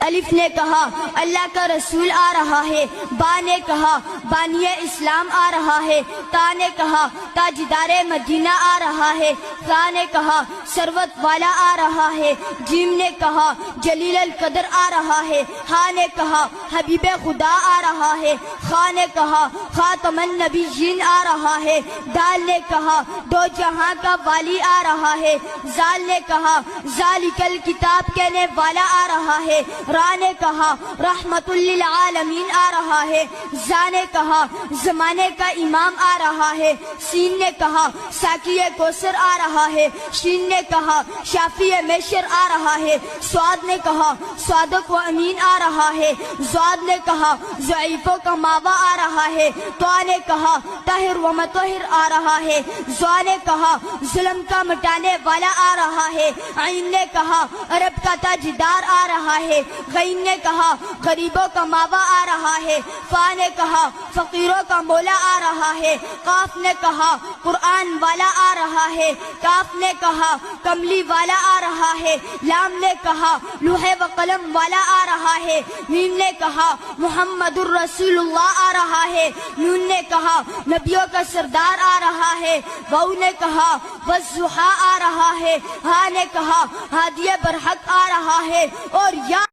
الف نے کہا اللہ کا رسول آ رہا ہے، با نے کہا بانی اسلام آ رہا ہے، تا نے کہا تاجدار مدینہ آ رہا ہے، ثا نے کہا ثروت والا آ رہا ہے، جیم نے کہا جلیل القدر آ رہا ہے، ہا نے کہا حبیب خدا آ رہا ہے، خا نے کہا خاتم النبیین آ رہا ہے، دال نے کہا دو جہاں کا والی آ رہا ہے، زال نے کہا ذالک الکتاب کہنے والا آ رہا ہے، را نے کہا رحمت للعالمین آ رہا ہے، زا نے کہا زمانے کا امام آ رہا ہے، سین نے کہا ساقی کوثر آ رہا ہے، شین نے کہا شافی میشر آ رہا ہے، سواد نے کہا صادق و امین آ رہا ہے، زواد نے کہا ضعیفوں کا ماوا آ رہا ہے، طا نے کہا طاہر و مطہر آ رہا ہے، زوا نے کہا ظلم کا مٹانے والا آ رہا ہے، عین نے کہا عرب کا تاجدار آ رہا ہے، غین نے کہا غریبوں کا ماوا آ رہا ہے، فا نے کہا فقیروں کا مولا آ رہا ہے، قاف نے کہا قرآن والا آ رہا ہے، کاف نے کہا کملی والا آ رہا ہے، لام نے کہا لوح و قلم والا آ رہا ہے، میم نے کہا محمد الرسول اللہ آ رہا ہے، نون نے کہا نبیوں کا سردار آ رہا ہے، واو نے کہا والضحیٰ آ رہا ہے، ہا نے کہا ہادی برحق آ رہا ہے، اور یا